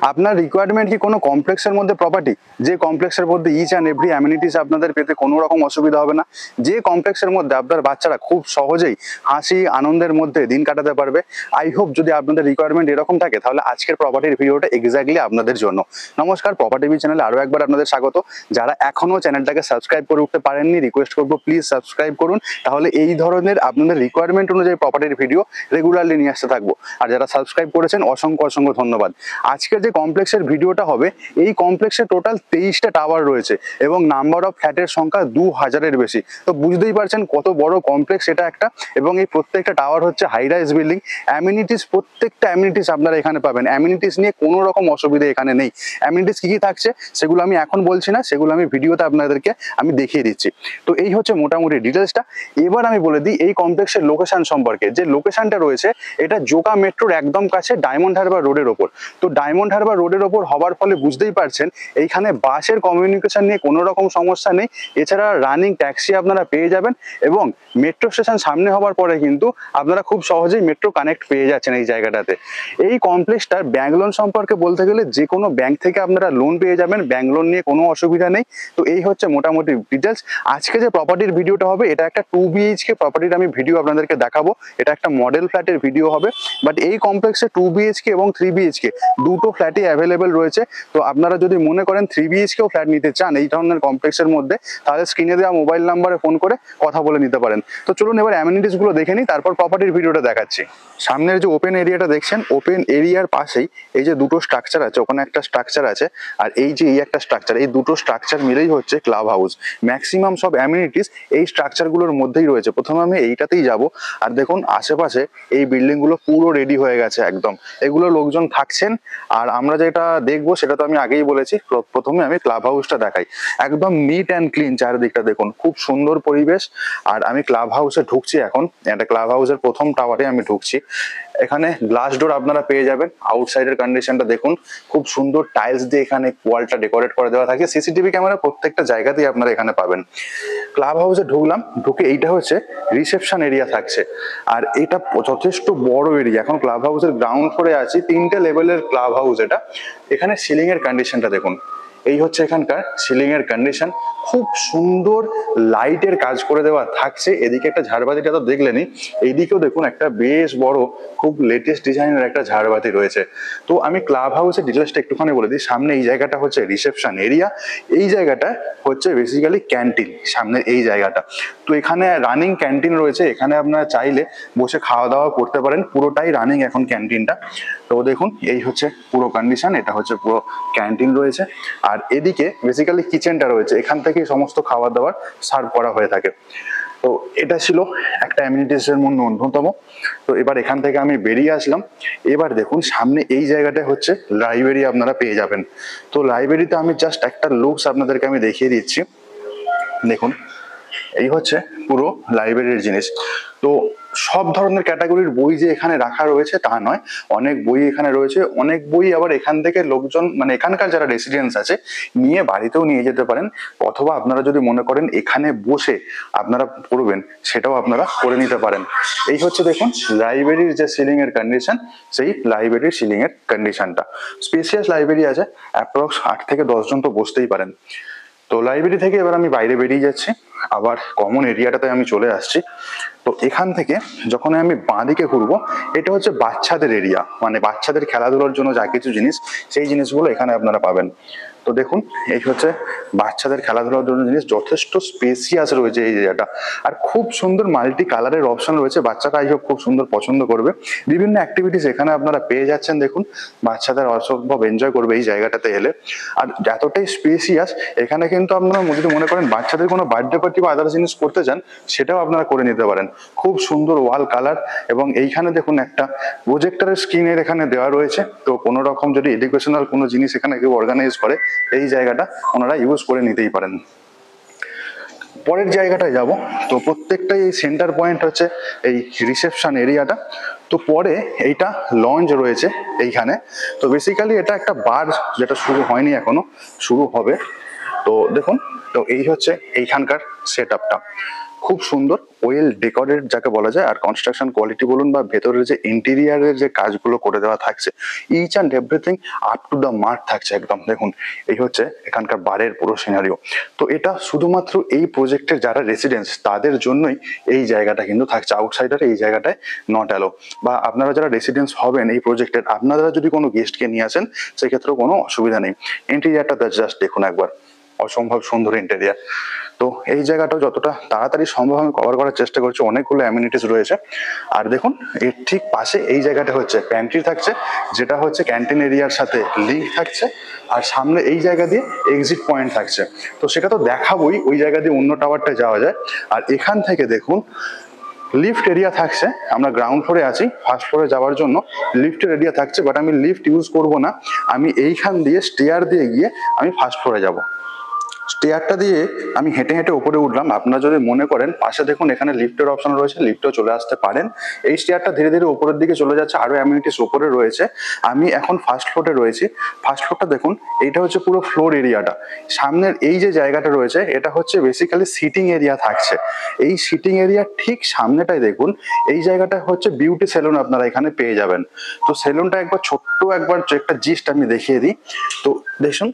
আপনার রিকোয়ারমেন্ট কি কোনো কমপ্লেক্সের মধ্যে প্রপার্টি, যে কমপ্লেক্সের মধ্যে ইচ অ্যান্ড এভরি অ্যামিনিটিস আপনাদের পেতে কোনো রকম অসুবিধা হবে না, যে কমপ্লেক্সের মধ্যে আপনার বাচ্চারা খুব সহজেই হাসি আনন্দের মধ্যে দিন কাটাতে পারবে। আই হোপ যদি আপনাদের রিকোয়ারমেন্ট এরকম থাকে তাহলে আজকের প্রপার্টির ভিডিওটা এক্স্যাক্টলি আপনাদের জন্য। নমস্কার, প্রপার্টি টিভি চ্যানেলে আরও একবার আপনাদের স্বাগত। যারা এখনো চ্যানেলটাকে সাবস্ক্রাইব করে উঠতে পারেননি, রিকোয়েস্ট করবো প্লিজ সাবস্ক্রাইব করুন, তাহলে এই ধরনের আপনাদের রিকোয়ারমেন্ট অনুযায়ী প্রপার্টির ভিডিও রেগুলারলি নিয়ে আসতে থাকবো। আর যারা সাবস্ক্রাইব করেছেন অসংখ্য অসংখ্য ধন্যবাদ। আজকের যে কমপ্লেক্সের ভিডিওটা হবে, এই কমপ্লেক্সে টোটাল 23টা টাওয়ার রয়েছে এবং নাম্বার অফ ফ্ল্যাটের সংখ্যা 2000-এর বেশি। তো বুঝতেই পারছেন কত বড় কমপ্লেক্স এটা একটা, এবং এই প্রত্যেকটা টাওয়ার হচ্ছে হাই রাইজ বিল্ডিং। অ্যামিনিটিস, প্রত্যেকটা অ্যামিনিটিস আপনারা এখানে পাবেন। অ্যামিনিটিস নিয়ে কোনো রকম অসুবিধা এখানে নেই। অ্যামিনিটিস কি কি থাকছে সেগুলো আমি এখন বলছি না, সেগুলো আমি ভিডিওতে আপনাদেরকে আমি দেখিয়ে দিচ্ছি। তো এই হচ্ছে মোটামুটি ডিটেলসটা। এবার আমি বলে দিই এই কমপ্লেক্সের লোকেশন সম্পর্কে। যে লোকেশনটা রয়েছে এটা জোকা মেট্রোর একদম কাছে, ডায়মন্ড হারবার রোডের ওপর। তো ডায়মন্ড হারবার রোডের ওপর হওয়ার ফলে বুঝতেই পারছেন এইখানে বাসের কমিউনিকেশন নিয়ে কোনো রকম সমস্যা নেই। এছাড়া রানিং ট্যাক্সি আপনারা পেয়ে যাবেন, এবং মেট্রো স্টেশন সামনে হওয়ার পরে কিন্তু আপনারা খুব সহজেই মেট্রো কানেক্ট পেয়ে যাচ্ছেন এই জায়গাটাতে। এই কমপ্লেক্সটার ব্যাংক লোন সম্পর্কে বলতে গেলে যে কোনো ব্যাংক থেকে আপনারা লোন পেয়ে যাবেন, ব্যাংক লোন নিয়ে কোনো অসুবিধা নেই। তো এই হচ্ছে মোটামুটি ডিটেলস। আজকে যে প্রপার্টির ভিডিওটা হবে এটা একটা 2 BHK প্রপার্টির আমি ভিডিও আপনাদেরকে দেখাবো। এটা একটা মডেল ফ্ল্যাটের ভিডিও হবে, বাট এই কমপ্লেক্সে 2 BHK এবং 3 BHK দুটো ফ্ল্যাটই অ্যাভেলেবেল রয়েছে। তো আপনারা যদি মনে করেন 3 BHKও ফ্ল্যাট নিতে চান এই ধরনের কমপ্লেক্সের মধ্যে, তাহলে স্ক্রিনে দেওয়া মোবাইল নাম্বারে ফোন করে কথা বলে নিতে পারেন। তো চলুন এবার অ্যামিনিটিস গুলো দেখে নিই, তারপর প্রপার্টির ভিডিওটা দেখাচ্ছি। সামনের যে ওপেন এরিয়াটা দেখছেন, ওপেন এরিয়ার পাশেই এই যে দুটো স্ট্রাকচার আছে, ওখানে একটা স্ট্রাকচার আছে আর এই যে এই একটা স্ট্রাকচার, এই দুটো স্ট্রাকচার মিলেই হচ্ছে ক্লাব হাউস। ম্যাক্সিমাম সব অ্যামিনিটিস এই স্ট্রাকচারগুলোর মধ্যেই রয়েছে। প্রথমে আমি এইটাতেই যাব, আর দেখুন আশেপাশে এই বিল্ডিং গুলো পুরো রেডি হয়ে গেছে একদম। এগুলো লোকজন থাকছেন, আর আমরা যেটা দেখবো সেটা তো আমি আগেই বলেছি। প্রথমে আমি ক্লাব হাউসটা দেখাই। একদম নিট অ্যান্ড ক্লিন চারিদিকটা দেখুন, খুব সুন্দর পরিবেশ। আর আমি ক্লাব হাউসে ঢুকছি এখন, একটা ক্লাব হাউসের প্রথম টাওয়ারে আমি ঢুকছি। এখানে গ্লাস ডোর আপনারা পেয়ে যাবেন। আউটসাইডের কন্ডিশনটা দেখুন, খুব সুন্দর টাইলস দিয়ে এখানে ওয়ালটা ডেকোরেট করে দেওয়া থাকে। সিসিটিভি ক্যামেরা প্রত্যেকটা জায়গাতেই আপনারা এখানে পাবেন। ক্লাব হাউসে ঢুকলাম, ঢুকে এইটা হচ্ছে রিসেপশন এরিয়া থাকছে, আর এটা যথেষ্ট বড় এরিয়া। এখন ক্লাব হাউসের গ্রাউন্ড ফ্লোরে আছি, 3টে লেভেলের ক্লাব হাউস এটা। এখানে সিলিং এর কন্ডিশনটা দেখুন, এই হচ্ছে এখানকার সিলিং এর কন্ডিশন। খুব সুন্দর লাইটের কাজ করে দেওয়া থাকছে। এদিকে একটা ঝাড়বাতিটা তো দেখলেনই, এইদিকেও দেখুন একটা বেশ বড় খুব লেটেস্ট ডিজাইনের একটা ঝাড়বাতি রয়েছে। তো আমি ক্লাব হাউসের ডিটেলসটা একটুখানি বলে দিই। সামনে এই জায়গাটা হচ্ছে রিসেপশন এরিয়া, এই জায়গাটা হচ্ছে বেসিক্যালি ক্যান্টিন, সামনে এই জায়গাটা। তো এখানে রানিং ক্যান্টিন রয়েছে, এখানে আপনারা চাইলে বসে খাওয়া দাওয়া করতে পারেন। পুরোটাই রানিং এখন ক্যান্টিনটা। তো দেখুন এই হচ্ছে পুরো কন্ডিশন, এটা হচ্ছে পুরো ক্যান্টিন রয়েছে। আর এদিকে বেসিক্যালি কিচেনটা রয়েছে, এখান থেকে সমস্ত খাবার দাবার সার্ভ করা হয়ে থাকে। তো এটা ছিল একটা অ্যামিনিটিস এর মধ্যে অন্যতম। তো এবার এখান থেকে আমি বেরিয়ে আসলাম। এবার দেখুন সামনে এই জায়গাটা হচ্ছে লাইব্রেরি আপনারা পেয়ে যাবেন। তো লাইব্রেরিতে আমি জাস্ট একটা লুকস আপনাদেরকে আমি দেখিয়ে দিচ্ছি। দেখুন এই হচ্ছে পুরো লাইব্রেরির জিনিস। তো সব ধরনের ক্যাটাগরির বই যে এখানে রাখা রয়েছে তা নয়, অনেক বই এখানে রয়েছে। অনেক বই আবার এখান থেকে লোকজন, মানে এখানকার যারা রেসিডেন্টস আছে, নিয়ে বাড়িতেও নিয়ে যেতে পারেন, অথবা আপনারা যদি মনে করেন এখানে বসে আপনারা পড়বেন সেটাও আপনারা করে নিতে পারেন। এই হচ্ছে দেখুন লাইব্রেরির যে সিলিং এর কন্ডিশন, সেই লাইব্রেরির সিলিং এর কন্ডিশনটা। স্পেসিয়াস লাইব্রেরি আছে, অ্যাপ্রক্স 8 থেকে 10 জন তো বসতেই পারেন। তো লাইব্রেরি থেকে এবার আমি বাইরে বেরিয়ে যাচ্ছি, আবার কমন এরিয়াটাতে আমি চলে আসছি। তো এখান থেকে যখন আমি বাঁদিকে ঘুরবো, এটা হচ্ছে বাচ্চাদের এরিয়া, মানে বাচ্চাদের খেলাধুলার জন্য যা কিছু জিনিস, সেই জিনিসগুলো এখানে আপনারা পাবেন। তো দেখুন এই হচ্ছে বাচ্চাদের খেলাধুলার জন্য জিনিস, যথেষ্ট স্পেসিয়াস রয়েছে এই জায়গাটা। আর খুব সুন্দর মাল্টি কালারের অপশন রয়েছে, বাচ্চারা এই খুব সুন্দর পছন্দ করবে। বিভিন্ন অ্যাক্টিভিটিস এখানে আপনারা পেয়ে যাচ্ছেন। দেখুন বাচ্চাদের অসম্ভব এনজয় করবে এই জায়গাটাতে এলে। আর এতটাই স্পেসিয়াস, এখানে কিন্তু আপনারা যদি মনে করেন বাচ্চাদের কোনো বার্থডে পার্টি বা আদার্স জিনিস করতে চান, সেটাও আপনারা করে নিতে পারেন। খুব সুন্দর ওয়াল কালার, এবং এইখানে দেখুন একটা প্রজেক্টরের স্ক্রিনের এখানে দেওয়া রয়েছে। তো কোনো রকম যদি এডুকেশনাল কোনো জিনিস এখানে কেউ অর্গানাইজ করে, এই জায়গাটা ওনারা ইউজ করে নিতেই পারেন। পরের জায়গাটায় যাব। তো প্রত্যেকটাই এই সেন্টার পয়েন্ট হচ্ছে এই রিসেপশন এরিয়াটা। তো পরে এইটা লঞ্চ রয়েছে এইখানে। তো বেসিক্যালি এটা একটা বার, যেটা শুরু হয়নি এখনো, শুরু হবে। তো দেখুন, তো এই হচ্ছে এইখানকার সেট আপটা। খুব সুন্দর ওয়েল ডেকোরেট যাকে বলা যায়। আর কনস্ট্রাকশন কোয়ালিটি বলুন বা ভেতরের যে ইন্টেরিয়ারের যে কাজগুলো করে দেওয়া থাকছে, each and everything up to the mark থাকছে একদম। দেখুন এই হচ্ছে এখানকার বারের পুরো সিনারিও। তো এটা শুধুমাত্র এই প্রজেক্টের যারা রেসিডেন্স তাদের জন্যই এই জায়গাটা কিন্তু থাকছে, আউটসাইডার এই জায়গাটায় নট অ্যালো। বা আপনারা যারা রেসিডেন্স হবেন এই প্রজেক্টের, আপনারা যদি কোনো গেস্টকে নিয়ে আসেন সেক্ষেত্রেও কোনো অসুবিধা নেই। ইন্টেরিয়ারটা জাস্ট দেখুন একবার, অসম্ভব সুন্দর ইন্টেরিয়ার। তো এই জায়গাটাও যতটা তাড়াতাড়ি সম্ভব আমি কভার করার চেষ্টা করছি, অনেকগুলো অ্যামিনিটিস রয়েছে। আর দেখুন এর ঠিক পাশে এই জায়গাটা হচ্ছে প্যান্ট্রি থাকছে, যেটা হচ্ছে ক্যান্টিন এরিয়ার সাথে লিঙ্ক থাকছে। আর সামনে এই জায়গা দিয়ে এক্সিট পয়েন্ট থাকছে, তো সেটা তো দেখাবোই, ওই জায়গা দিয়ে অন্য টাওয়ারটা যাওয়া যায়। আর এখান থেকে দেখুন লিফট এরিয়া থাকছে, আমরা গ্রাউন্ড ফ্লোরে আছি, ফার্স্ট ফ্লোরে যাওয়ার জন্য লিফটের এরিয়া থাকছে, বাট আমি লিফট ইউজ করব না, আমি এইখান দিয়ে স্টেয়ার দিয়ে গিয়ে আমি ফার্স্ট ফ্লোরে যাব। স্টেয়ারটা দিয়ে আমি হেঁটে হেঁটে উপরে উঠলাম। আপনারা যদি মনে করেন পাশে দেখুন এখানে লিফটের অপশন রয়েছে, লিফটেও চলে আসতে পারেন। এই স্টেয়ারটা ধীরে ধীরে উপরের দিকে চলে যাচ্ছে, আরো অ্যামিনিটিস উপরে রয়েছে। আমি এখন ফার্স্ট ফ্লোরে রয়েছি। ফার্স্ট ফ্লোরটা দেখুন, এইটা হচ্ছে পুরো ফ্লোর এরিয়াটা। সামনের এই যে জায়গাটা রয়েছে এটা হচ্ছে বেসিক্যালি সিটিং এরিয়া থাকছে। এই সিটিং এরিয়া ঠিক সামনেটাই দেখুন, এই জায়গাটা হচ্ছে বিউটি সেলুন আপনারা এখানে পেয়ে যাবেন। তো সেলুনটা একবার ছোট্ট একবার একটা জিস্ট আমি দেখিয়ে দিই। তো দেখুন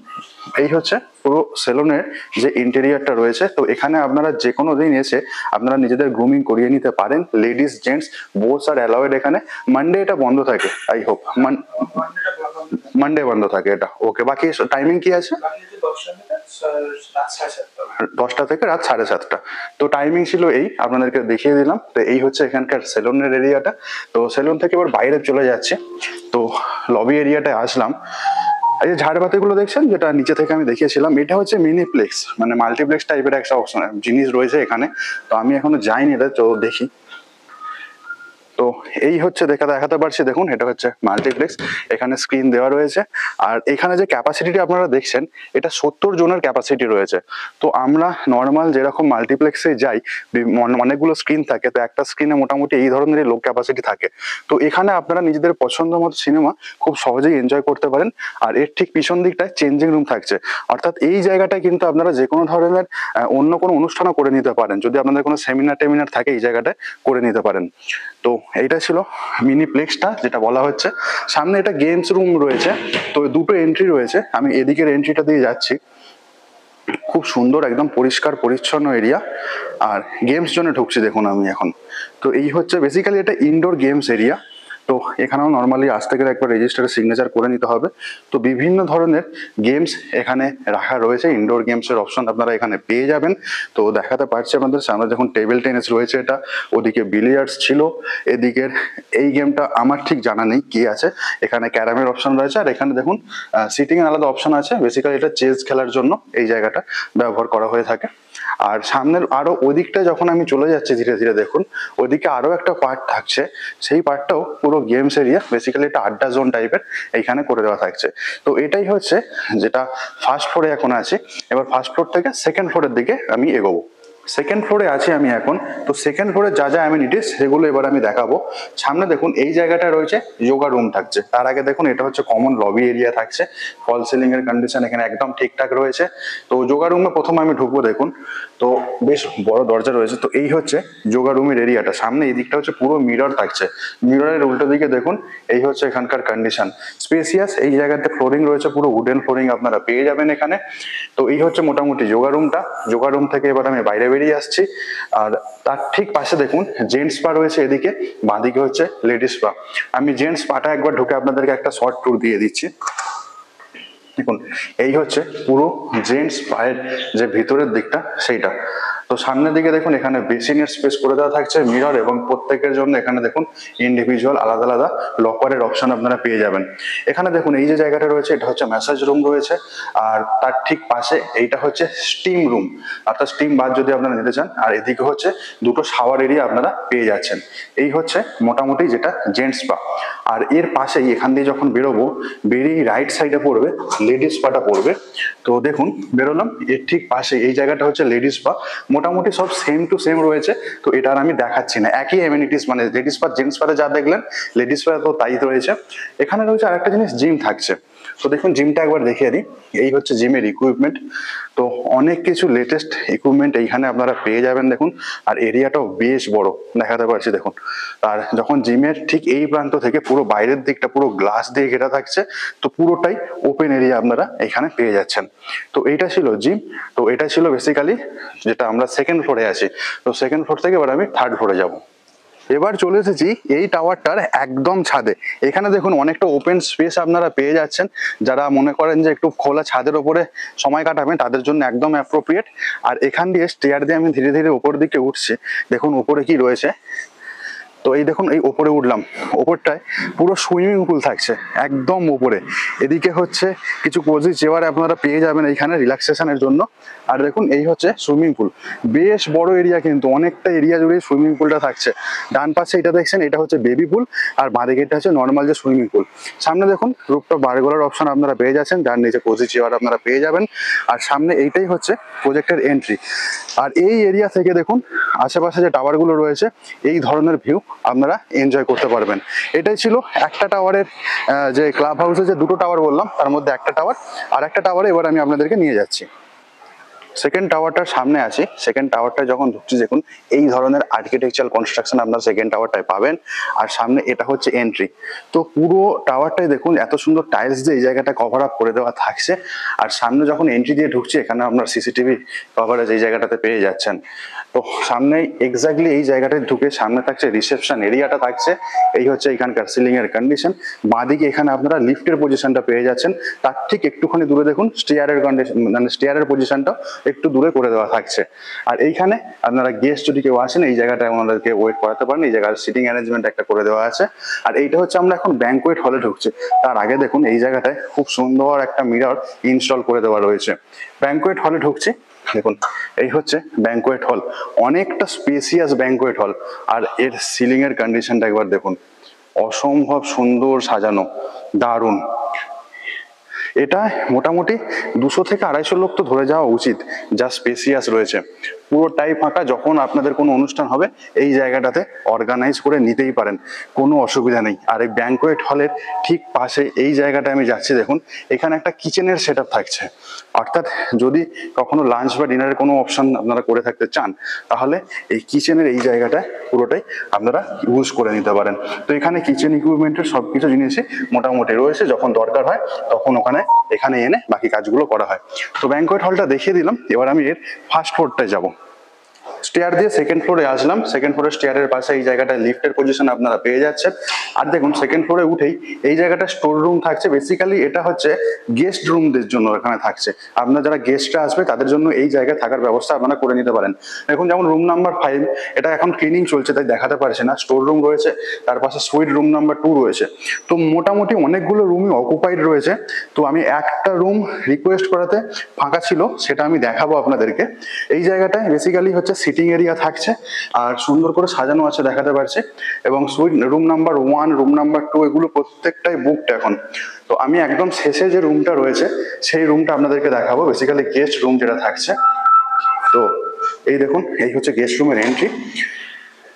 এই হচ্ছে পুরো সেলুনের যে ইন্টেরিয়ারটা রয়েছে। তো এখানে আপনারা যে কোনো দিন এসে আপনারা নিজেদের গ্রুমিং করিয়ে নিতে পারেন, লেডিস জেন্টস বোথ আর অ্যালাউড এখানে। মানডে এটা বন্ধ থাকে, আই হোপ মানডে বন্ধ থাকে এটা, ওকে। বাকি টাইমিং কি আছে? 10টা থেকে রাত 7:30। তো টাইমিং ছিল এই, আপনাদেরকে দেখিয়ে দিলাম। তো এই হচ্ছে এখানকার সেলুনের এরিয়াটা। তো সেলুন থেকে এবার বাইরে চলে যাচ্ছে, তো লবি এরিয়াটায় আসলাম। এই যে ঝাড়বাতি গুলো দেখছেন, যেটা নিচে থেকে আমি দেখিয়েছিলাম, এটা হচ্ছে মিনিপ্লেক্স, মানে মাল্টিপ্লেক্স টাইপের একটা অপশন জিনিস রয়েছে এখানে। তো আমি এখনো যাইনি এটা, তো দেখি। তো এই হচ্ছে দেখাতে পারছি, দেখুন এটা হচ্ছে মাল্টিপ্লেক্স, এখানে স্ক্রিন দেওয়া রয়েছে। আর এখানে যে ক্যাপাসিটিটা আপনারা দেখছেন, এটা 70 জনের ক্যাপাসিটি রয়েছে। তো আমরা নর্মাল যেরকম মাল্টিপ্লেক্সে যাই অনেকগুলো স্ক্রিন থাকে, তো একটা স্ক্রিনে মোটামুটি এই ধরনেরই লোক ক্যাপাসিটি থাকে। তো এখানে আপনারা নিজেদের পছন্দ মতো সিনেমা খুব সহজেই এনজয় করতে পারেন। আর এর ঠিক পিছন দিকটায় চেঞ্জিং রুম থাকছে, অর্থাৎ এই জায়গাটায় কিন্তু আপনারা যে কোনো ধরনের অন্য কোনো অনুষ্ঠানও করে নিতে পারেন। যদি আপনাদের কোনো সেমিনার থাকে এই জায়গাটায় করে নিতে পারেন। তো এইটা ছিল মিনিপ্লেক্সটা যেটা বলা হচ্ছে। সামনে এটা গেমস রুম রয়েছে, তো দুটো এন্ট্রি রয়েছে, আমি এদিকের এন্ট্রিটা দিয়ে যাচ্ছি। খুব সুন্দর একদম পরিষ্কার পরিচ্ছন্ন এরিয়া। আর গেমস জোনে ঢুকছি দেখুন আমি এখন। তো এই হচ্ছে বেসিক্যালি এটা ইনডোর গেমস এরিয়া। তো এখানেও নর্মালি আসতে গেলে একবার রেজিস্টারে সিগনেচার করে নিতে হবে। তো বিভিন্ন ধরনের গেমস এখানে রাখা রয়েছে, ইনডোর গেমসের অপশন আপনারা এখানে পেয়ে যাবেন। তো দেখাতে পারছি আপনাদের সামনে দেখুন টেবিল টেনিস রয়েছে, এটা ওদিকে বিলিয়ার্ডস ছিল, এদিকের এই গেমটা আমার ঠিক জানা নেই কি আছে। এখানে ক্যারামের অপশন রয়েছে, আর এখানে দেখুন সিটিং এর আলাদা অপশন আছে। বেসিক্যালি এটা চেস খেলার জন্য এই জায়গাটা ব্যবহার করা হয়ে থাকে। আর সামনের আরো ওদিকটা যখন আমি চলে যাচ্ছি ধীরে ধীরে, দেখুন ওইদিকে আরো একটা পার্ট থাকছে, সেই পার্টটাও পুরো গেমস এরিয়া, বেসিক্যালি এটা আড্ডা জোন টাইপের এইখানে করে দেওয়া থাকছে। তো এটাই হচ্ছে যেটা ফার্স্ট ফ্লোরে এখন আছে। এবার ফার্স্ট ফ্লোর থেকে সেকেন্ড ফ্লোরের দিকে আমি এগোবো। সেকেন্ড ফ্লোরে আছি আমি এখন। তো সেকেন্ড ফ্লোরে যা যা অ্যামিনিটিস সেগুলো এবার আমি দেখাবো। সামনে দেখুন এই জায়গাটা রয়েছে যোগা রুম থাকছে, তার আগে দেখুন এটা হচ্ছে কমন লবি এরিয়া থাকছে। ফল সিলিং এর কন্ডিশন এখানে একদম ঠিকঠাক রয়েছে। তো যোগা রুমে প্রথম আমি ঢুকবো, দেখুন তো বেশ বড় দরজা রয়েছে। তো এই হচ্ছে যোগা রুমের এরিয়াটা, সামনে এই দিকটা হচ্ছে পুরো মিরর থাকছে, মিররের উল্টো দিকে দেখুন এই হচ্ছে এখানকার কন্ডিশন, স্পেসিয়াস। এই জায়গাতে ফ্লোরিং রয়েছে, পুরো উডেন ফ্লোরিং আপনারা পেয়ে যাবেন এখানে। তো এই হচ্ছে মোটামুটি যোগা রুমটা। যোগা রুম থেকে এবার আমি বাইরে বেরিয়ে আসছি। আর তার ঠিক পাশে দেখুন জেন্টস পা রয়েছে, এদিকে বাঁদিকে হচ্ছে লেডিস পা। আমি জেন্টস পাটা একবার ঢুকে আপনাদেরকে একটা শর্ট ট্যুর দিয়ে দিচ্ছি। দেখুন এই হচ্ছে পুরো জেন্টস পায়ের যে ভিতরের দিকটা সেইটা। তো সামনের দিকে দেখুন এখানে বেসিনের স্পেস করে দেওয়া থাকছে, মিরর, এবং প্রত্যেকের জন্য এখানে দেখুন ইন্ডিভিজুয়াল আলাদা আলাদা লকারের অপশন আপনারা পেয়ে যাবেন। এখানে দেখুন এই যে জায়গাটা রয়েছে এটা হচ্ছে ম্যাসাজ রুম রয়েছে। আর তার ঠিক পাশে এইটা হচ্ছে স্টিম রুম, অর্থাৎ স্টিম বাথ যদি আপনারা নিতে চান। আর এদিকে হচ্ছে দুটো শাওয়ার এরিয়া আপনারা পেয়ে যাচ্ছেন। এই হচ্ছে মোটামুটি যেটা জেন্টস পা। আর এর পাশেই এখান দিয়ে যখন বেরোবো, বেরিয়ে রাইট সাইডে পড়বে লেডিস পাটা পড়বে। তো দেখুন বেরোলাম, এর ঠিক পাশে এই জায়গাটা হচ্ছে লেডিস পা। মোটামুটি সব সেম টু সেম রয়েছে, তো এটা আর আমি দেখাচ্ছি না, একই অ্যামিনিটিস, মানে লেডিস পা জেন্টস পাতে যা দেখলেন লেডিস পা তো তাই রয়েছে। এখানে রয়েছে আরেকটা জিনিস, জিম থাকছে। তো দেখুন জিমটা একবার দেখিয়ে দিই। এই হচ্ছে জিমের ইকুইপমেন্ট। তো অনেক কিছু লেটেস্ট ইকুইপমেন্ট এইখানে আপনারা পেয়ে যাবেন দেখুন। আর এরিয়াটাও বেশ বড় দেখাতে পারছি দেখুন। আর যখন জিমের ঠিক এই প্রান্ত থেকে পুরো বাইরের দিকটা পুরো গ্লাস দিয়ে ঘেরা থাকছে, তো পুরোটাই ওপেন এরিয়া আপনারা এখানে পেয়ে যাচ্ছেন। তো এইটা ছিল জিম। তো এটা ছিল বেসিক্যালি যেটা আমরা সেকেন্ড ফ্লোরে আছি। তো সেকেন্ড ফ্লোর থেকে এবার আমি থার্ড ফ্লোরে যাব। এবার চলে এসেছি এই টাওয়ারটার একদম ছাদে। এখানে দেখুন অনেকটা ওপেন স্পেস আপনারা পেয়ে যাচ্ছেন। যারা মনে করেন যে একটু খোলা ছাদের ওপরে সময় কাটাবেন তাদের জন্য একদম অ্যাপ্রোপ্রিয়েট। আর এখান দিয়ে স্টেয়ার দিয়ে আমি ধীরে ধীরে উপর দিকে উঠছি। দেখুন উপরে কি রয়েছে। তো এই দেখুন এই ওপরে উঠলাম, ওপরটায় পুরো সুইমিং পুল থাকছে একদম উপরে। এদিকে হচ্ছে কিছু কোজি চেয়ার আপনারা পেয়ে যাবেন এইখানে রিল্যাক্সেশনের জন্য। আর দেখুন এই হচ্ছে সুইমিং পুল, বেশ বড় এরিয়া, কিন্তু অনেকটা এরিয়া জুড়ে সুইমিং পুলটা থাকছে। ডান পাশে এটা দেখছেন, এটা হচ্ছে বেবি পুল। আর বাঁদিকে এটা হচ্ছে নর্মাল যে সুইমিং পুল। সামনে দেখুন রুফটপ বার করার অপশন আপনারা পেয়ে যাচ্ছেন, যার নিচে কোজি চেয়ার আপনারা পেয়ে যাবেন। আর সামনে এইটাই হচ্ছে প্রজেক্টের এন্ট্রি। আর এই এরিয়া থেকে দেখুন আশেপাশে যে টাওয়ারগুলো রয়েছে এই ধরনের ভিউ আপনারা এনজয় করতে পারবেন। এটাই ছিল একটা টাওয়ারের যে ক্লাব হাউসে যে দুটো টাওয়ার বললাম তার মধ্যে একটা টাওয়ার। আর একটা টাওয়ারে এবার আমি আপনাদেরকে নিয়ে যাচ্ছি। সেকেন্ড টাওয়ারটার সামনে আছি। সেকেন্ড টাওয়ারটা যখন ঢুকছি দেখুন এই ধরনের আর্কিটেকচারাল কনস্ট্রাকশন আপনার সেকেন্ড টাওয়ারটায় পাবেন। আর সামনে এটা হচ্ছে এন্ট্রি। তো পুরো টাওয়ারটাই দেখুন এত সুন্দর টাইলস দিয়ে এই জায়গাটা কভার আপ করে দেওয়া থাকছে। আর সামনে যখন এন্ট্রি দিয়ে ঢুকছি এখানে আপনার সিসিটিভি কভারেজ এই জায়গাটাতে পেয়ে যাচ্ছেন। তো সামনে এক্স্যাক্টলি এই জায়গাটায় ঢুকে সামনে থাকছে রিসেপশন এরিয়াটা থাকছে। এই হচ্ছে এখানকার সিলিং এর কন্ডিশন। বাঁদিকে এখানে আপনারা লিফটের পজিশনটা পেয়ে যাচ্ছেন। তার ঠিক একটুখানি দূরে দেখুন স্টেয়ারের কন্ডিশন, মানে স্টেয়ারের পজিশনটা একটু দূরে করে দেওয়া থাকছে। আর এইখানে আপনারা গেস্ট যদি কেউ আসেন এই জায়গাটায় ওনাদেরকে ওয়েট করাতে পারেন। এই জায়গার সিটিং অ্যারেঞ্জমেন্ট একটা করে দেওয়া আছে। আর এইটা হচ্ছে আমরা এখন ব্যাংকোয়েট হলে ঢুকছি। তার আগে দেখুন এই জায়গাটায় খুব সুন্দর একটা মিরর ইনস্টল করে দেওয়া রয়েছে। ব্যাংকোয়েট হলে ঢুকছি দেখুন, এই হচ্ছে ব্যাংকোয়েট হল, অনেকটা স্পেসিয়াস ব্যাংকোয়েট হল। আর এর সিলিং এর কন্ডিশনটা একবার দেখুন, অসম্ভব সুন্দর সাজানো, দারুণ। এটা মোটামুটি 200 থেকে 250 লোক তো ধরে যাওয়া উচিত, যা স্পেসিয়াস রয়েছে। পুরোটাই ফাঁকা, যখন আপনাদের কোনো অনুষ্ঠান হবে এই জায়গাটাতে অর্গানাইজ করে নিতেই পারেন, কোনো অসুবিধা নেই। আর এই ব্যাংকোয়েট হলের ঠিক পাশে এই জায়গাটা আমি যাচ্ছি দেখুন, এখানে একটা কিচেনের সেট আপ থাকছে। অর্থাৎ যদি কখনো লাঞ্চ বা ডিনারের কোনো অপশন আপনারা করে থাকতে চান তাহলে এই কিচেনের এই জায়গাটায় পুরোটাই আপনারা ইউজ করে নিতে পারেন। তো এখানে কিচেন ইকুইপমেন্টের সবকিছু জিনিসই মোটামুটি রয়েছে, যখন দরকার হয় তখন এখানে এনে বাকি কাজগুলো করা হয়। তো ব্যাংকোয়েট হলটা দেখিয়ে দিলাম। এবার আমি এর ফার্স্ট ফ্লোরটায় যাব। স্টেয়ার দিয়ে সেকেন্ড ফ্লোরে আসলাম। সেকেন্ড ফ্লোরে স্টেয়ারের পাশে এই জায়গাটায় লিফটের পজিশন আপনারা পেয়ে যাচ্ছেন। আর দেখুন সেকেন্ড ফ্লোরে উঠেই এই জায়গাটা স্টোর রুম থাকছে। বেসিক্যালি এটা হচ্ছে গেস্ট রুমদের জন্য এখানে থাকছে। আপনারা যারা গেস্টরা আসবে তাদের জন্য এই জায়গায় থাকার ব্যবস্থা আপনারা করে নিতে পারেন। দেখুন যেমন রুম নাম্বার 5, এটা এখন ক্লিনিং চলছে তাই দেখাতে পারছে না। স্টোর রুম রয়েছে, তার পাশে সুইট রুম নাম্বার 2 রয়েছে। তো মোটামুটি অনেকগুলো রুমই অকুপাইড রয়েছে। তো আমি একটা রুম রিকোয়েস্ট করাতে ফাঁকা ছিল, সেটা আমি দেখাবো আপনাদেরকে। এই জায়গাটায় বেসিক্যালি হচ্ছে সিটিং এরিয়া থাকছে আর সুন্দর করে সাজানো আছে দেখাতে পারছে। এবং sweet room number 1, room number 2 এগুলো প্রত্যেকটাই বুকড এখন। তো আমি একদম শেষে যে রুমটা রয়েছে সেই রুমটা আপনাদেরকে দেখাবো, বেসিক্যালি গেস্ট রুম যেটা থাকছে। তো এই দেখুন এই হচ্ছে গেস্ট রুমের এন্ট্রি।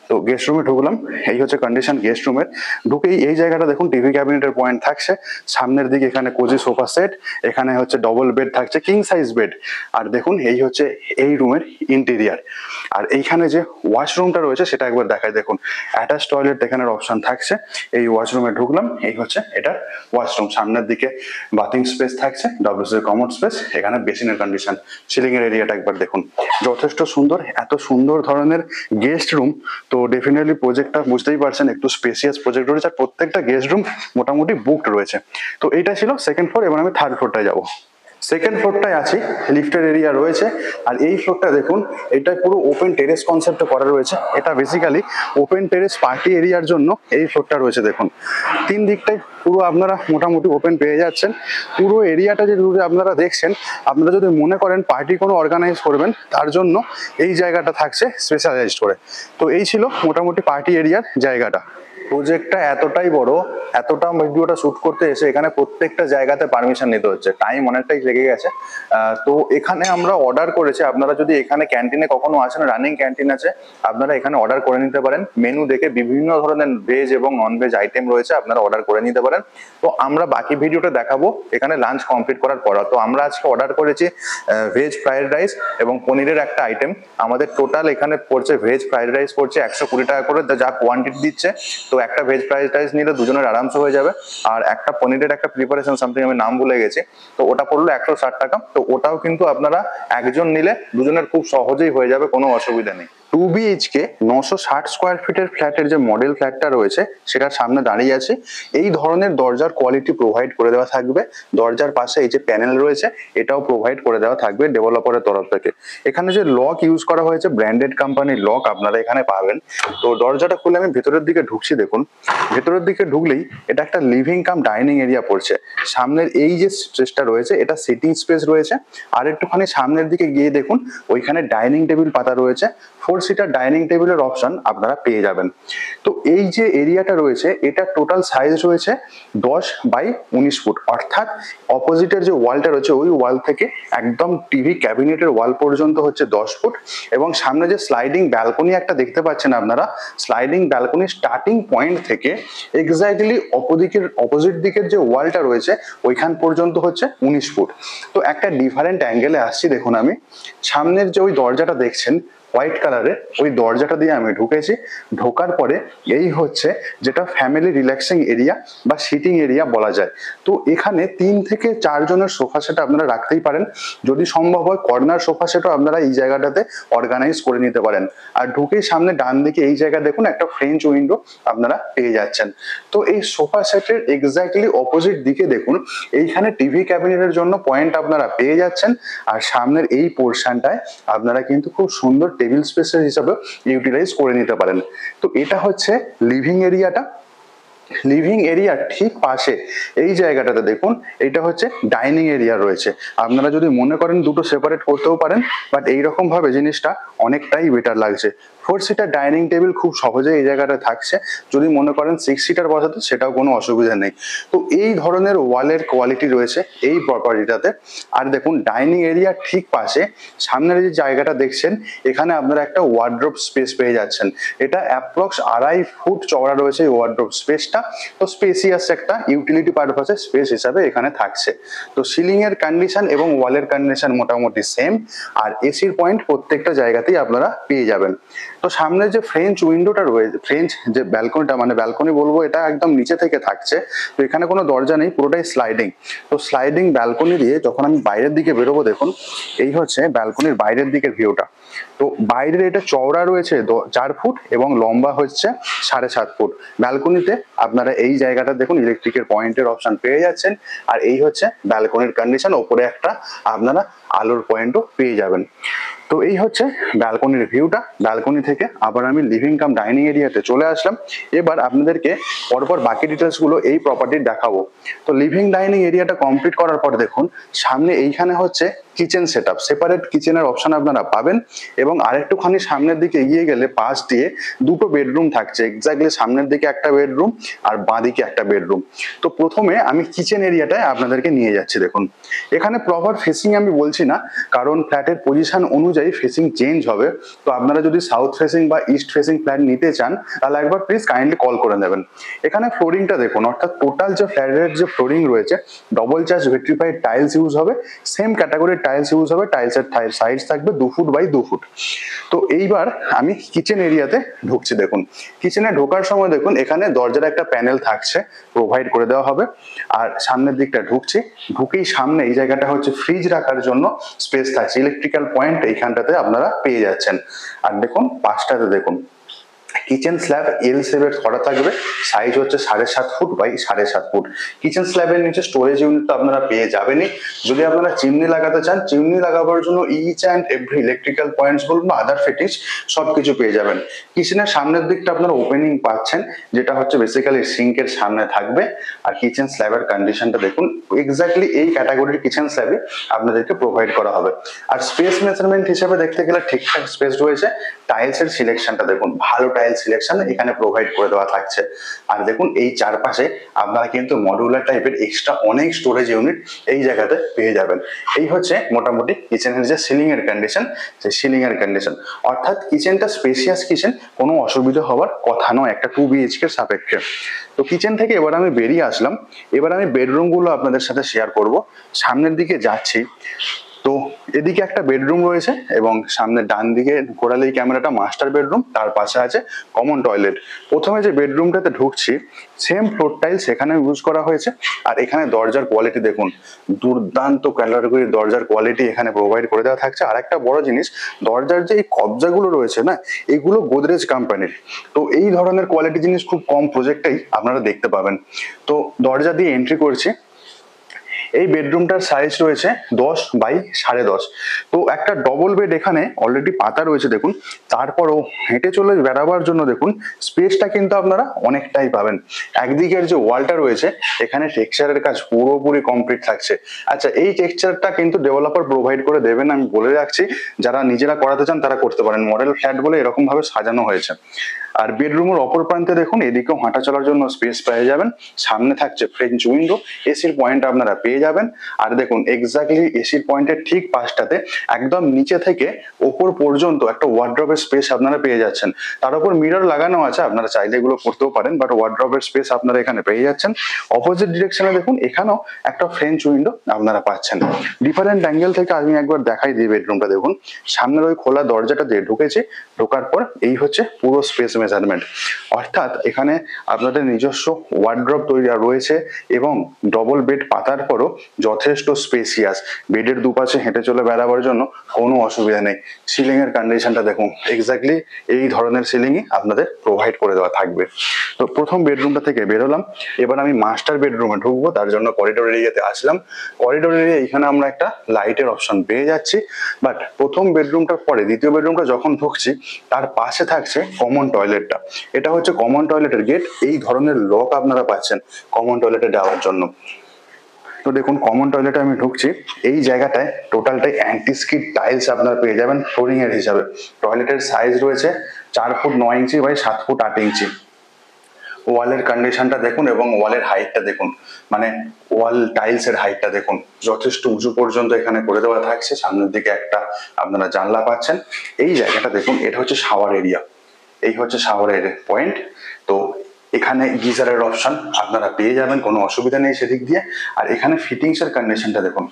তো গেস্ট রুমে ঢুকলাম, এই হচ্ছে কন্ডিশন গেস্ট রুমের। ঢুকেই এই জায়গাটা দেখুন টিভি ক্যাবিনেটের পয়েন্ট থাকছে। সামনের দিকে এখানে কোজি সোফা সেট, এখানে হচ্ছে ডবল বেড থাকছে, কিং সাইজ বেড। আর দেখুন এই হচ্ছে এই রুমের ইন্টেরিয়ার। আর এইখানে যে ওয়াশরুমটা রয়েছে সেটা একবার দেখায় দেখুন, অ্যাটাচ টয়লেট এখানের অপশন থাকছে। এই ওয়াশরুমে ঢুকলাম, এই হচ্ছে এটা ওয়াশরুম। সামনের দিকে বাথিং স্পেস থাকছে, ডব্লিউসি কমোড স্পেস, এখানে বেসিনের কন্ডিশন। সিলিং এর এরিয়াটা একবার দেখুন, যথেষ্ট সুন্দর। এত সুন্দর ধরনের গেস্ট রুম, তো ডেফিনেটলি প্রজেক্টটা বুঝতেই পারছেন একটু স্পেসিয়াস প্রজেক্ট রয়েছে। আর প্রত্যেকটা গেস্ট রুম মোটামুটি বুকড রয়েছে। তো এইটা ছিল সেকেন্ড ফ্লোর। এবার আমি থার্ড ফ্লোরটায় যাবো। সেকেন্ড ফ্লোরটায় আছি, লিফটের এরিয়া রয়েছে। আর এই ফ্লোরটা দেখুন, এটা পুরো ওপেন টেরেস কনসেপ্টে করা রয়েছে। এটা বেসিক্যালি ওপেন টেরেস পার্টি এরিয়ার জন্য এই ফ্লোরটা রয়েছে। দেখুন 3 দিকটাই পুরো আপনারা মোটামুটি ওপেন পেয়ে যাচ্ছেন। পুরো এরিয়াটা যে আপনারা দেখছেন, আপনারা যদি মনে করেন পার্টি কোনো অর্গানাইজ করবেন তার জন্য এই জায়গাটা থাকছে স্পেশালাইজড করে। তো এই ছিল মোটামুটি পার্টি এরিয়ার জায়গাটা। প্রজেক্টটা এতটাই বড়, এতটা ভিডিওটা শুট করতে এসে এখানে প্রত্যেকটা জায়গাতে পারমিশন নিতে হচ্ছে, টাইম অনেকটাই লেগে গেছে। তো এখানে আমরা অর্ডার করেছি, আপনারা যদি এখানে ক্যান্টিনে কখনো আসেন, রানিং ক্যান্টিন আছে, আপনারা এখানে অর্ডার করে নিতে পারেন। মেনু দেখে বিভিন্ন ধরনের ভেজ এবং নন ভেজ আইটেম রয়েছে, আপনারা অর্ডার করে নিতে পারেন। তো আমরা বাকি ভিডিওটা দেখাবো এখানে লাঞ্চ কমপ্লিট করার পর। তো আমরা আজকে অর্ডার করেছি ভেজ ফ্রাইড রাইস এবং পনিরের একটা আইটেম। আমাদের টোটাল এখানে পড়ছে, ভেজ ফ্রাইড রাইস পড়ছে 120 টাকা করে, যা কোয়ান্টিটি দিচ্ছে। তো একটা ভেজ ফ্রাইড রাইস নিলে দুজনের আরামসে হয়ে যাবে। আর একটা পনিরের একটা প্রিপারেশন সামথিং আমি নাম ভুলে গেছি, তো ওটা পড়লো 160 টাকা। তো ওটাও কিন্তু আপনারা একজন নিলে দুজনের খুব সহজেই হয়ে যাবে, কোনো অসুবিধা নেই। 2BHK 960 স্কোয়ার ফিটের ফ্ল্যাটের যে মডেল ফ্ল্যাটটা রয়েছে সেটার সামনে দাঁড়িয়ে আছে। এই ধরনের দরজার কোয়ালিটি প্রোভাইড করে দেওয়া থাকবে। দরজার পাশে এই যে প্যানেল রয়েছে এটাও প্রোভাইড করে দেওয়া থাকবে ডেভেলপারের তরফ থেকে। এখানে যে লক ইউজ করা হয়েছে ব্র্যান্ডেড কোম্পানির লক আপনারা এখানে পাবেন। তো দরজাটা খুলে আমি ভেতরের দিকে ঢুকছি, দেখুন ভেতরের দিকে ঢুকলেই এটা একটা লিভিং কাম ডাইনিং এরিয়া পড়ছে। সামনের এই যে স্পেসটা রয়েছে এটা সিটিং স্পেস রয়েছে। আর একটুখানি সামনের দিকে গিয়ে দেখুন ওইখানে ডাইনিং টেবিল পাতা রয়েছে, 4 সিটার ডাইনিং টেবিলের অপশন আপনারা পেয়ে যাবেন। তো এই যে এরিয়াটা রয়েছে এটা টোটাল সাইজ রয়েছে 10x19 ফুট, অর্থাৎ অপোজিটের যে ওয়ালটা রয়েছে ওই ওয়াল থেকে একদম টিভি ক্যাবিনেটের ওয়াল পর্যন্ত হচ্ছে 10 ফুট। এবং সামনে যে স্লাইডিং ব্যালকনি একটা দেখতে পাচ্ছেন আপনারা, স্লাইডিং ব্যালকনি স্টার্টিং পয়েন্ট থেকে এক্স্যাক্টলি অপোজিট দিকের যে ওয়ালটা রয়েছে ওইখান পর্যন্ত হচ্ছে 19 ফুট। তো একটা ডিফারেন্ট অ্যাঙ্গেলে আসছি, দেখুন আমি সামনের যে ওই দরজাটা দেখছেন হোয়াইট কালারের, ওই দরজাটা দিয়ে আমি ঢুকেছি। ঢোকার পরে এই হচ্ছে যেটা ফ্যামিলি রিল্যাক্সিং এরিয়া বা সিটিং এরিয়া বলা যায়। তো এখানে 3 থেকে 4 জনের সোফা সেট আপনারা রাখতেই পারেন, যদি সম্ভব হয় কর্নার সোফা সেটও আপনারা এই জায়গাটাতে অর্গানাইজ করে নিতে পারেন। আর ঢুকেই সামনে ডান দিকে এই জায়গা দেখুন একটা ফ্রেঞ্চ উইন্ডো আপনারা পেয়ে যাচ্ছেন। তো এই সোফা সেটের এক্স্যাক্টলি অপোজিট দিকে দেখুন এইখানে টিভি ক্যাবিনেটের জন্য পয়েন্ট আপনারা পেয়ে যাচ্ছেন। আর সামনের এই পোর্শনটায় আপনারা কিন্তু খুব সুন্দর টেবিল স্পেসের হিসাবে ইউটিলাইজ করে নিতে পারেন। তো এটা হচ্ছে লিভিং এরিয়াটা। লিভিং এরিয়ার ঠিক পাশে এই জায়গাটাতে দেখুন এটা হচ্ছে ডাইনিং এরিয়া রয়েছে। আপনারা যদি মনে করেন দুটো সেপারেট করতেও পারেন, বাট এইরকম ভাবে জিনিসটা অনেকটাই বেটার লাগছে। 4 সিটার ডাইনিং টেবিল খুব সহজে এই জায়গাটা থাকছে, যদি মনে করেন 6 সিটার বসাতে সেটাও কোনো অসুবিধা নেই। তো এই ধরনের ওয়ালের কোয়ালিটি রয়েছে এই প্রপার্টিটাতে। আর দেখুন ডাইনিং এরিয়ার ঠিক পাশে সামনের যে জায়গাটা দেখছেন এখানে আপনারা একটা ওয়ার্ড্রোব স্পেস পেয়ে যাচ্ছেন। এটা অ্যাপ্রক্স 2.5 ফুট চওড়া রয়েছে এই ওয়ার্ড্রোব স্পেসটা। তো স্পেসিয়াস একটা ইউটিলিটি পারপাসে স্পেস হিসাবে এখানে থাকছে। তো সিলিং এর কন্ডিশন এবং ওয়ালের কন্ডিশন মোটামুটি সেম। আর এসির পয়েন্ট প্রত্যেকটা জায়গাতেই আপনারা পেয়ে যাবেন। তো সামনে যে ফ্রেঞ্চ উইন্ডোটা রয়েছে, ফ্রেঞ্চ যে ব্যালকনিটা, মানে ব্যালকনি বলবো, এটা একদম নিচে থেকে থাকছে। তো এখানে কোনো দরজা নেই, পুরোটাই স্লাইডিং। তো স্লাইডিং ব্যালকনি দিয়ে যখন আমি বাইরের দিকে বেরোবো দেখুন এই হচ্ছে ব্যালকনির বাইরের দিকের ভিউটা। তো বাইরের এটা চওড়া রয়েছে 4 ফুট এবং লম্বা হচ্ছে 7.5 ফুট। ব্যালকনিতে আপনারা এই জায়গাটা দেখুন ইলেকট্রিকের পয়েন্টের অপশন পেয়ে যাচ্ছেন। আর এই হচ্ছে ব্যালকনির কন্ডিশন, ওপরে একটা আপনারা আলোর পয়েন্টও পেয়ে যাবেন। তো এই হচ্ছে ব্যালকনির ভিউটা। ব্যালকনি থেকে আবার আমি লিভিং কাম ডাইনিং এরিয়াতে চলে আসলাম। এবার আপনাদেরকে পরপর বাকি ডিটেলস গুলো এই প্রপার্টির দেখাবো। তো লিভিং ডাইনিং এরিয়াটা কমপ্লিট করার পর দেখুন সামনে এইখানে হচ্ছে কিচেন সেটআপ, সেপারেট কিচেনের অপশন আপনারা পাবেন। এবং আরেকটুখানি সামনের দিকে এগিয়ে গেলে পাশ দিয়ে দুটো বেডরুম থাকছে, এক্স্যাক্টলি সামনের দিকে একটা বেডরুম আর বাঁদিকে একটা বেডরুম। তো প্রথমে আমি কিচেন এরিয়াটায় আপনাদেরকে নিয়ে যাচ্ছি। দেখুন এখানে প্রপার ফেসিং আমি বলছি না, কারণ ফ্ল্যাটের পজিশন অনুযায়ী ফেসিং চেঞ্জ হবে। তো আপনারা যদি সাউথ ফেসিং বা ইস্ট ফেসিং ফ্ল্যাট নিতে চান তাহলে একবার প্লিজ কাইন্ডলি কল করে নেবেন। এখানে ফ্লোরিংটা দেখুন, অর্থাৎ টোটাল যে ফ্ল্যাটের যে ফ্লোরিং রয়েছে double charge vitrified tiles use হবে, সেম ক্যাটাগরির টাইলস ইউজ হবে। টাইলসের সাইজ থাকবে 2 ফুট বাই 2 ফুট। তো এইবার আমি কিচেন এরিয়াতে ঢুকছি। দেখুন কিচেনে ঢোকার সময় দেখুন এখানে দরজার একটা প্যানেল থাকছে, প্রোভাইড করে দেওয়া হবে। আর সামনের দিকটা ঢুকছি, ঢুকেই সামনে এই জায়গাটা হচ্ছে ফ্রিজ রাখার জন্য স্পেস থাকছে, ইলেকট্রিক্যাল পয়েন্ট এইখানটাতে আপনারা পেয়ে যাচ্ছেন। আর দেখুন পাশটাতে দেখুন কিচেন স্ল্যাব এল শেপের করা থাকবে, সাইজ হচ্ছে 7.5 ফুট বাই 7.5 ফুট। কিচেন স্ল্যাবের নিচে স্টোরেজ ইউনিট তো আপনারা পেয়ে যাবেনই। যদি আপনারা চিমনি লাগাতে চান, চিমনি লাগাবার জন্য each and every electrical points বলুন বা আদার ফিটিংস সবকিছু পেয়ে যাবেন। কিচেনের সামনের দিকটা আপনারা ওপেনিং পাচ্ছেন, যেটা হচ্ছে বেসিক্যালি সিঙ্কের সামনে থাকবে। আর কিচেন স্ল্যাবের কন্ডিশনটা দেখুন, এক্স্যাক্টলি এই ক্যাটাগরির কিচেন স্ল্যাবে আপনাদেরকে প্রোভাইড করা হবে। আর স্পেস মেজারমেন্ট হিসেবে দেখতে গেলে ঠিকঠাক স্পেস রয়েছে। টাইলসের সিলেকশনটা দেখুন, ভালো টাইলস সিলেকশন এখানে প্রোভাইড করে দেওয়া থাকছে। আর দেখুন এই চারপাশে আপনারা কিন্তু মডিউলার টাইপের এক্সট্রা অনেক স্টোরেজ ইউনিট এই জায়গাতে পেয়ে যাবেন। এই হচ্ছে মোটামুটি কিচেনের যে সিলিং এর কন্ডিশন, সেই সিলিং এর কন্ডিশন। অর্থাৎ কিচেনটা স্পেশিয়াস কিচেন, কোনো অসুবিধা হওয়ার কথা নয় একটা 2 BHK এর সাপেক্ষে। তো কিচেন থেকে এবার আমি বেরিয়ে আসলাম, এবার আমি বেডরুম গুলো আপনাদের সাথে শেয়ার করব। সামনের দিকে যাচ্ছি, তো এদিকে একটা বেডরুম রয়েছে এবং সামনে ডান দিকে ঘোরালেই ক্যামেরাটা মাস্টার বেডরুম, তার পাশে আছে কমন টয়লেট। প্রথমে যে বেডরুমটাতে ঢুকছি সেম ফ্লোর টাইলস এখানে ইউজ করা হয়েছে। আর এখানে দরজার কোয়ালিটি দেখুন, দুর্দান্ত ক্যাটাগরির দরজার কোয়ালিটি এখানে প্রোভাইড করে দেওয়া থাকছে। আর একটা বড় জিনিস, দরজার যে এই কবজাগুলো রয়েছে না, এগুলো গোদরেজ কোম্পানির। তো এই ধরনের কোয়ালিটি জিনিস খুব কম প্রজেক্টেই আপনারা দেখতে পাবেন। তো দরজা দিয়ে এন্ট্রি করছি। এই বেডরুমটার সাইজ রয়েছে 10x10.5। তো একটা ডবল বেড এখানে অলরেডি পাতা রয়েছে দেখুন। তারপরও হেঁটে চলে বেড়াবার জন্য দেখুন স্পেসটা কিন্তু আপনারা অনেকটাই পাবেন। একদিকের যে ওয়ালটা রয়েছে এখানে টেক্সচারের কাজ পুরোপুরি কমপ্লিট থাকছে। আচ্ছা, এই টেক্সচারটা কিন্তু ডেভেলপার প্রোভাইড করে দেবেন, আমি বলে রাখছি। যারা নিজেরা করাতে চান তারা করতে পারেন, মডেল ফ্ল্যাট বলে এরকম ভাবে সাজানো হয়েছে। আর বেডরুমের অপর প্রান্তে দেখুন এদিকেও হাঁটা চলার জন্য স্পেস পেয়ে যাবেন। সামনে থাকছে ফ্রেঞ্চ উইন্ডো, এসির পয়েন্ট আপনারা পেয়ে যাবেন। আর দেখুন এক্স্যাক্টলি এসির পয়েন্টের ঠিক পাশটাতে একদম নিচে থেকে ওপর পর্যন্ত একটা ওয়ার্ড্রবের স্পেস আপনারা পেয়ে যাচ্ছেন। তার উপর মিরর লাগানো আছে, আপনারা চাইলে এগুলো করতেও পারেন, বাট ওয়ার্ড্রবের স্পেস আপনারা এখানে পেয়ে যাচ্ছেন। অপোজিট ডিরেকশনে দেখুন এখানেও একটা ফ্রেঞ্চ উইন্ডো আপনারা পাচ্ছেন। ডিফারেন্ট অ্যাঙ্গেল থেকে আমি একবার দেখাই দিই বেডরুমটা। দেখুন সামনের ওই খোলা দরজাটা দিয়ে ঢুকেছে, ঢোকার পর এই হচ্ছে পুরো স্পেস মেজারমেন্ট। অর্থাৎ এখানে আপনাদের নিজস্ব ওয়ার্ড্রব তৈরি রয়েছে এবং ডবল বেড পাতার পরও যথেষ্ট স্পেসিয়াস। বেডের দুপাশে হেঁটে চলে বেড়াবার জন্য কোনো অসুবিধা নেই। সিলিং এর কন্ডিশনটা দেখুন, এক্স্যাক্টলি এই ধরনের সিলিংই আপনাদের প্রোভাইড করে দেওয়া থাকবে। তো প্রথম বেডরুমটা থেকে বেরোলাম, এবার আমি মাস্টার বেডরুমে ঢুকবো, তার জন্য করিডোর এরিয়াতে আসলাম। করিডোর এরিয়া এখানে আমরা একটা লাইটের অপশন পেয়ে যাচ্ছি। বাট প্রথম বেডরুমটার পরে দ্বিতীয় বেডরুমটা যখন ঢুকছি তার পাশে থাকছে কমন টয়লেটটা। এটা হচ্ছে কমন টয়লেটের গেট। এই ধরনের লক আপনারা পাচ্ছেন কমন টয়লেটে যাওয়ার জন্য। তো দেখুন কমন টয়লেটে আমি ঢুকছি, এই জায়গাটায় টোটালটাই অ্যান্টি স্কিড টাইলস আপনারা পেয়ে যাবেন ফ্লোরিং এর হিসাবে। টয়লেটের সাইজ রয়েছে 4 ফুট 9 ইঞ্চি বাই 7 ফুট 8 ইঞ্চি। ওয়ালের কন্ডিশনটা দেখুন এবং ওয়ালের হাইটটা দেখুন, মানে ওয়াল টাইলস এর হাইটটা দেখুন, যথেষ্ট উঁচু পর্যন্ত এখানে করে দেওয়া থাকছে। সামনের দিকে একটা আপনারা জানলা পাচ্ছেন। এই জায়গাটা দেখুন, এটা হচ্ছে শাওয়ার এরিয়া, এই হচ্ছে শাওয়ারের পয়েন্ট। তো এখানে গিজারের অপশন আপনারা পেয়ে যাবেন, কোনো অসুবিধা নেই সেদিক দিয়ে। আর এখানে ফিটিংস এর কন্ডিশনটা দেখুন,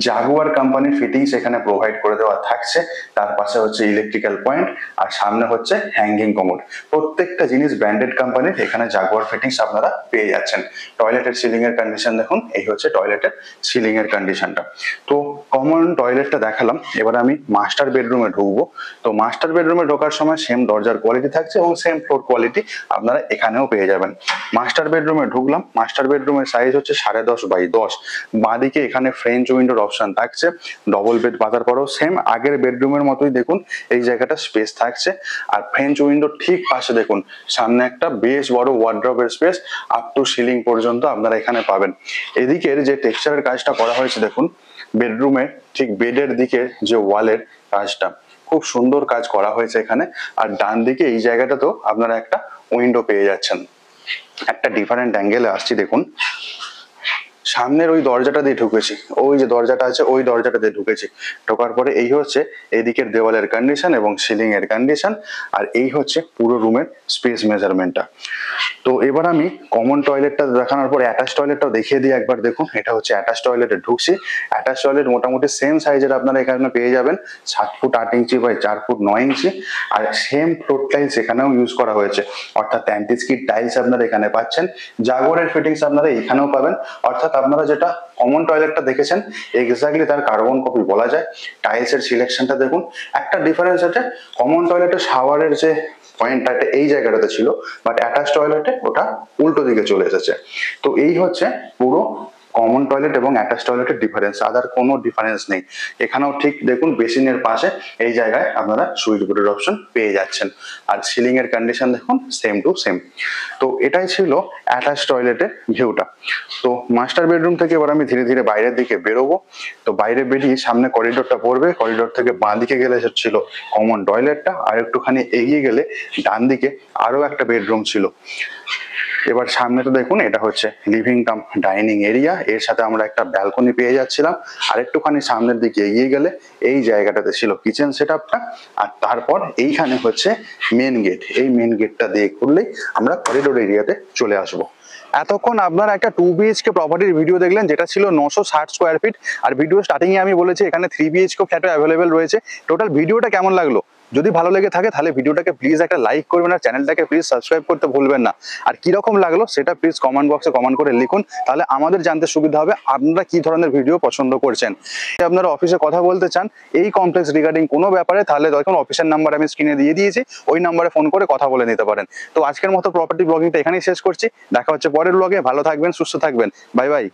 জাগুয়ার কোম্পানির ফিটিংস এখানে প্রোভাইড করে দেওয়া থাকছে। তার পাশে হচ্ছে ইলেকট্রিক্যাল পয়েন্ট আর সামনে হচ্ছে হ্যাঙ্গিং কমোড। প্রত্যেকটা জিনিস ব্র্যান্ডেড কোম্পানির, এখানে জাগুয়ার ফিটিংস আপনারা পেয়ে যাচ্ছেন। টয়লেটের সিলিং এর কন্ডিশন দেখুন, এই হচ্ছে টয়লেটের সিলিং এর কন্ডিশনটা। তো কমন টয়লেটটা দেখালাম, এবার আমি মাস্টার বেডরুমে ঢুকবো। তো মাস্টার বেডরুমে ঢোকার সময় সেম দরজার কোয়ালিটি থাকছে এবং সেম ফ্লোর কোয়ালিটি আপনারা এখানেও পেয়ে যাবেন। মাস্টার বেডরুমে ঢুকলাম, মাস্টার বেডরুমের সাইজ হচ্ছে 10.5x10। বাঁদিকে এখানে ফ্রেঞ্চ উইন্ডো অপশন থাকছে। ডবল বেড পাতার পরও সেম আগের বেডরুমের মতোই দেখুন এই জায়গাটা স্পেস থাকছে। আর ফ্রেঞ্চ উইন্ডোর ঠিক পাশে দেখুন সামনে একটা বেশ বড় ওয়ার্ড্রবের স্পেস আপ টু সিলিং পর্যন্ত আপনারা এখানে পাবেন। এদিকের যে টেক্সচারের কাজটা করা হয়েছে দেখুন, বেডরুমে ঠিক বেডের দিকে যে ওয়ালের কাজটা খুব সুন্দর কাজ করা হয়েছে এখানে। আর ডান দিকে এই জায়গাটাতেও আপনারা একটা উইন্ডো পেয়ে যাচ্ছেন। একটা ডিফারেন্ট অ্যাঙ্গেলে আসছি দেখুন, সামনের ওই দরজাটা দিয়ে ঢুকেছি, ওই যে দরজাটা আছে ওই দরজাটা দিয়ে ঢুকেছি। ঢোকার পরে এই হচ্ছে এদিকের দেওয়ালের কন্ডিশন এবং সিলিং এর কন্ডিশন। আর এই হচ্ছে পুরো রুমের স্পেস মেজারমেন্টটা। তো এবার আমি কমন টয়লেটটা দেখানোর পরে অ্যাটাচ টয়লেটটাও দেখিয়ে দিই একবার। দেখুন এটা হচ্ছে অ্যাটাচ টয়লেটে ঢুকছি। অ্যাটাচ টয়লেট মোটামুটি সেম সাইজের আপনারা এখানে পেয়ে যাবেন, 7 foot 8 inch by 4 foot 9 inch. আর সেম ফ্লোর টাইলস এখানেও ইউজ করা হয়েছে, অর্থাৎ অ্যান্টি স্কিড টাইলস আপনারা এখানে পাচ্ছেন। জাগোরের ফিটিংস আপনারা এখানেও পাবেন। অর্থাৎ আপনারা যেটা কমন টয়লেটটা দেখেছেন এক্স্যাক্টলি তার কার্বন কপি বলা যায়। টাইলস এর সিলেকশনটা দেখুন, একটা ডিফারেন্স আছে, কমন টয়লেটে শাওয়ারের যে পয়েন্টটা এই জায়গাটাতে ছিল, বাট অ্যাটাচ টয়লেটে ওটা উল্টো দিকে চলে এসেছে। তো এই হচ্ছে পুরো কমন টয়লেট এবং অ্যাটাচ টয়লেটের ডিফারেন্স, আদার কোনো ডিফারেন্স নেই। এখানেও ঠিক দেখুন বেসিনের পাশে এই জায়গায় আপনারা সুইচ বোর্ডের অপশন পেয়ে যাচ্ছেন, আর সিলিং এর কন্ডিশন দেখুন সেম টু সেম। তো এটাই ছিল অ্যাটাচ টয়লেটের ভিউটা। তো মাস্টার বেডরুম থেকে এবার আমি ধীরে ধীরে বাইরের দিকে বেরোবো। তো বাইরে বেরিয়ে সামনে করিডোরটা পড়বে, করিডোর থেকে বাঁ দিকে গেলে ছিল কমন টয়লেটটা, আর একটুখানি এগিয়ে গেলে ডান দিকে আরো একটা বেডরুম ছিল। এবার সামনে তো দেখুন এটা হচ্ছে লিভিং কাম ডাইনিং এরিয়া, এর সাথে আমরা একটা ব্যালকনি পেয়ে যাচ্ছিলাম। আর একটুখানি সামনের দিকে এগিয়ে গেলে এই জায়গাটাতে ছিল কিচেন সেটআপটা, আর তারপর এইখানে হচ্ছে মেন গেট। এই মেন গেটটা দিয়ে খুললেই আমরা করিডোর এরিয়াতে চলে আসবো। এতক্ষণ আপনারা একটা 2 BHK প্রপার্টির ভিডিও দেখলেন, যেটা ছিল 960 স্কোয়ার ফিট। আর ভিডিও স্টার্টিং এ আমি বলেছি এখানে 3 BHK ফ্ল্যাটও অ্যাভেলেবেল রয়েছে। টোটাল ভিডিওটা কেমন লাগলো? যদি ভালো লেগে থাকে তাহলে ভিডিওটাকে প্লিজ একটা লাইক করবেন, আর চ্যানেলটাকে প্লিজ সাবস্ক্রাইব করতে ভুলবেন না। আর কিরকম লাগলো সেটা প্লিজ কমেন্ট বক্সে কমেন্ট করে লিখুন, তাহলে আমাদের জানতে সুবিধা হবে আপনারা কি ধরনের ভিডিও পছন্দ করছেন। আপনারা অফিসে কথা বলতে চান এই কমপ্লেক্স রিগার্ডিং কোনো ব্যাপারে, তাহলে দেখুন অফিসের নাম্বার আমি স্ক্রিনে দিয়ে দিয়েছি, ওই নাম্বারে ফোন করে কথা বলে নিতে পারেন। তো আজকের মতো প্রপার্টি ব্লগিংটা এখানেই শেষ করছি, দেখা হচ্ছে পরের ব্লগে। ভালো থাকবেন, সুস্থ থাকবেন, বাই বাই।